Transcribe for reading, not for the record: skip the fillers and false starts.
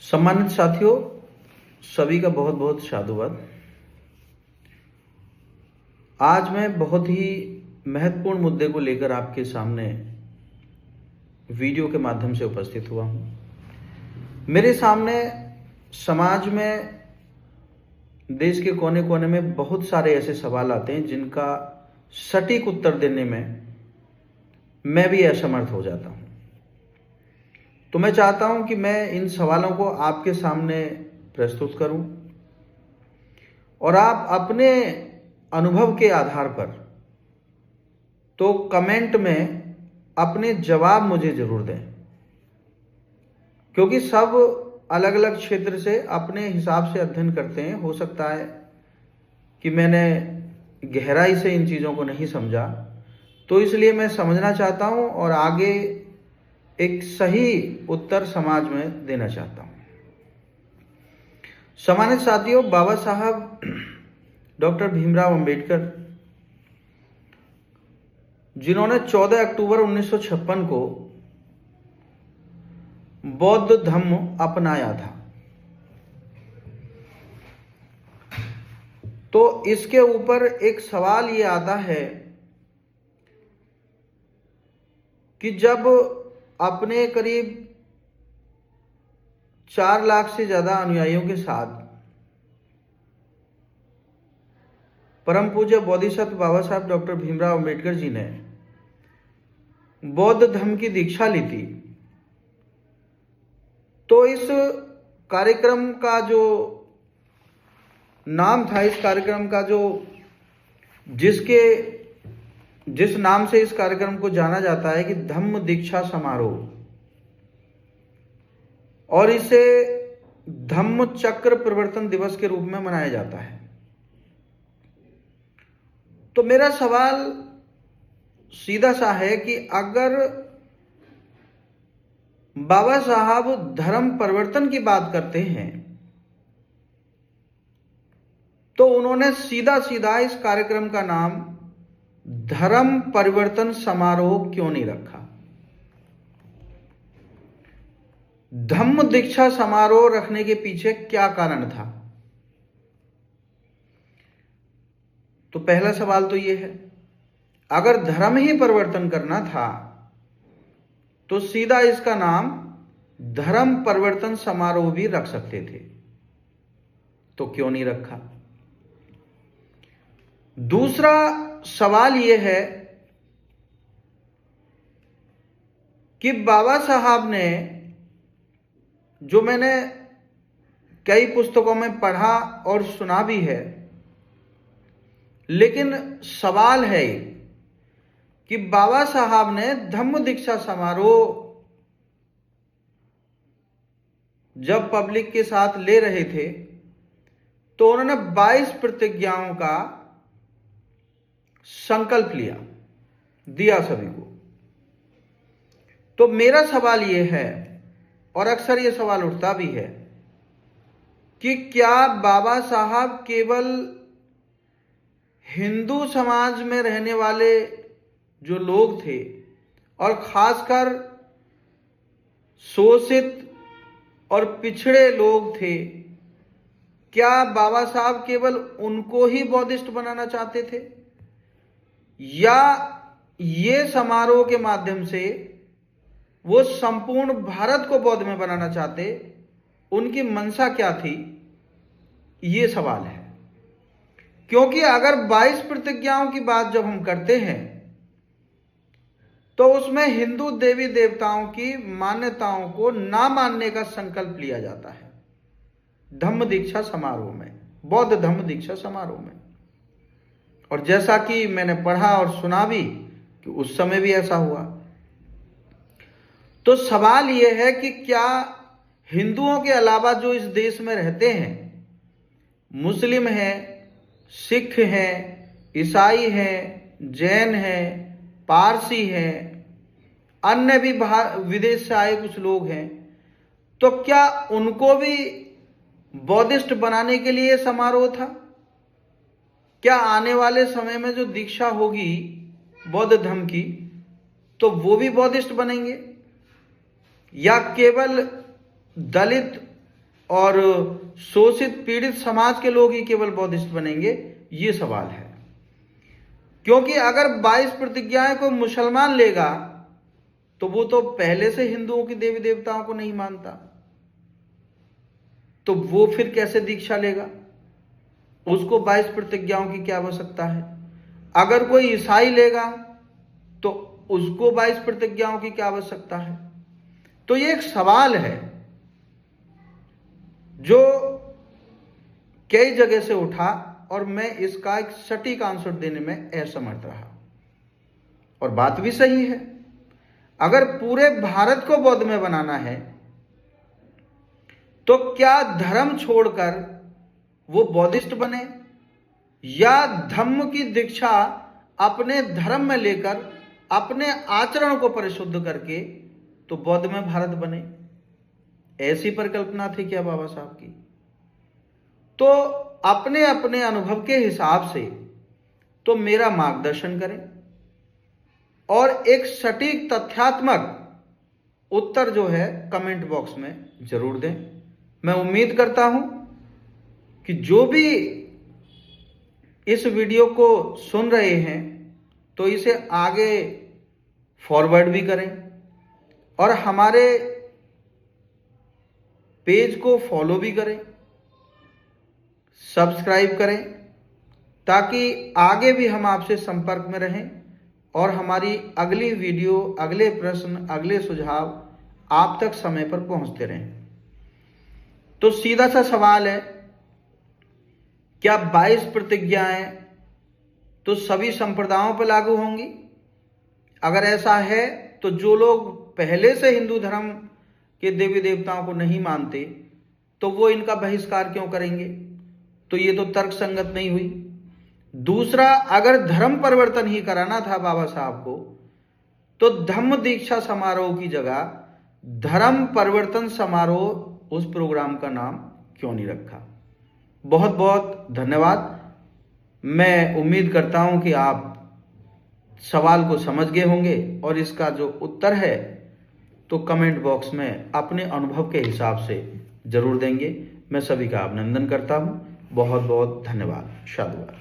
सम्मानित साथियों, सभी का बहुत बहुत साधुवाद। आज मैं बहुत ही महत्वपूर्ण मुद्दे को लेकर आपके सामने वीडियो के माध्यम से उपस्थित हुआ हूं। मेरे सामने समाज में, देश के कोने कोने में बहुत सारे ऐसे सवाल आते हैं जिनका सटीक उत्तर देने में मैं भी असमर्थ हो जाता हूं। तो मैं चाहता हूं कि मैं इन सवालों को आपके सामने प्रस्तुत करूं और आप अपने अनुभव के आधार पर तो कमेंट में अपने जवाब मुझे जरूर दें, क्योंकि सब अलग अलग क्षेत्र से अपने हिसाब से अध्ययन करते हैं। हो सकता है कि मैंने गहराई से इन चीज़ों को नहीं समझा, तो इसलिए मैं समझना चाहता हूं और आगे एक सही उत्तर समाज में देना चाहता हूं। सम्मानित साथियों, बाबा साहब डॉक्टर भीमराव अंबेडकर, जिन्होंने 14 अक्टूबर 1956 को बौद्ध धम्म अपनाया था, तो इसके ऊपर एक सवाल ये आता है कि जब अपने करीब 4 लाख से ज्यादा अनुयायियों के साथ परम पूज्य बोधिसत्व बाबा साहब डॉक्टर भीमराव अंबेडकर जी ने बौद्ध धर्म की दीक्षा ली थी, तो इस कार्यक्रम का जो नाम था, इस कार्यक्रम का जो जिस नाम से इस कार्यक्रम को जाना जाता है कि धम्म दीक्षा समारोह, और इसे धम्म चक्र प्रवर्तन दिवस के रूप में मनाया जाता है। तो मेरा सवाल सीधा सा है कि अगर बाबा साहब धर्म परिवर्तन की बात करते हैं तो उन्होंने सीधा सीधा इस कार्यक्रम का नाम धर्म परिवर्तन समारोह क्यों नहीं रखा? धम्म दीक्षा समारोह रखने के पीछे क्या कारण था? तो पहला सवाल तो यह है, अगर धर्म ही परिवर्तन करना था तो सीधा इसका नाम धर्म परिवर्तन समारोह भी रख सकते थे, तो क्यों नहीं रखा? दूसरा सवाल यह है कि बाबा साहब ने, जो मैंने कई पुस्तकों में पढ़ा और सुना भी है, लेकिन सवाल है कि बाबा साहब ने धम्म दीक्षा समारोह जब पब्लिक के साथ ले रहे थे तो उन्होंने 22 प्रतिज्ञाओं का संकल्प दिया सभी को। तो मेरा सवाल यह है, और अक्सर यह सवाल उठता भी है, कि क्या बाबा साहब केवल हिंदू समाज में रहने वाले जो लोग थे और खासकर शोषित और पिछड़े लोग थे, क्या बाबा साहब केवल उनको ही बौद्धिस्ट बनाना चाहते थे, या ये समारोह के माध्यम से वो संपूर्ण भारत को बौद्ध में बनाना चाहते? उनकी मंशा क्या थी, ये सवाल है। क्योंकि अगर 22 प्रतिज्ञाओं की बात जब हम करते हैं तो उसमें हिंदू देवी देवताओं की मान्यताओं को ना मानने का संकल्प लिया जाता है धम्म दीक्षा समारोह में, बौद्ध धम्म दीक्षा समारोह में। और जैसा कि मैंने पढ़ा और सुना भी कि उस समय भी ऐसा हुआ। तो सवाल यह है कि क्या हिंदुओं के अलावा जो इस देश में रहते हैं, मुस्लिम हैं, सिख हैं, ईसाई हैं, जैन हैं, पारसी हैं, अन्य भी विदेश से आए कुछ लोग हैं, तो क्या उनको भी बौद्धिस्ट बनाने के लिए समारोह था? क्या आने वाले समय में जो दीक्षा होगी बौद्ध धर्म की, तो वो भी बौद्धिस्ट बनेंगे? या केवल दलित और शोषित पीड़ित समाज के लोग ही केवल बौद्धिस्ट बनेंगे, ये सवाल है। क्योंकि अगर 22 प्रतिज्ञाएं को मुसलमान लेगा तो वो तो पहले से हिंदुओं की देवी देवताओं को नहीं मानता, तो वो फिर कैसे दीक्षा लेगा? उसको 22 प्रतिज्ञाओं की क्या आवश्यकता है? अगर कोई ईसाई लेगा तो उसको 22 प्रतिज्ञाओं की क्या आवश्यकता है? तो ये एक सवाल है जो कई जगह से उठा और मैं इसका एक सटीक आंसर देने में असमर्थ रहा। और बात भी सही है, अगर पूरे भारत को बौद्ध में बनाना है तो क्या धर्म छोड़कर वो बौद्धिस्ट बने, या धम्म की दीक्षा अपने धर्म में लेकर अपने आचरण को परिशुद्ध करके तो बौद्ध में भारत बने? ऐसी परिकल्पना थी क्या बाबा साहब की? तो अपने अपने अनुभव के हिसाब से तो मेरा मार्गदर्शन करें और एक सटीक तथ्यात्मक उत्तर जो है कमेंट बॉक्स में जरूर दें। मैं उम्मीद करता हूं कि जो भी इस वीडियो को सुन रहे हैं तो इसे आगे फॉरवर्ड भी करें और हमारे पेज को फॉलो भी करें, सब्सक्राइब करें, ताकि आगे भी हम आपसे संपर्क में रहें और हमारी अगली वीडियो, अगले प्रश्न, अगले सुझाव आप तक समय पर पहुंचते रहें। तो सीधा सा सवाल है, क्या 22 प्रतिज्ञाएं तो सभी संप्रदायों पर लागू होंगी? अगर ऐसा है तो जो लोग पहले से हिंदू धर्म के देवी देवताओं को नहीं मानते तो वो इनका बहिष्कार क्यों करेंगे? तो ये तो तर्क संगत नहीं हुई। दूसरा, अगर धर्म परिवर्तन ही कराना था बाबा साहब को तो धम्म दीक्षा समारोह की जगह धर्म परिवर्तन समारोह उस प्रोग्राम का नाम क्यों नहीं रखा? बहुत बहुत धन्यवाद। मैं उम्मीद करता हूं कि आप सवाल को समझ गए होंगे और इसका जो उत्तर है तो कमेंट बॉक्स में अपने अनुभव के हिसाब से जरूर देंगे। मैं सभी का अभिनंदन करता हूं। बहुत बहुत धन्यवाद। साधुवाद।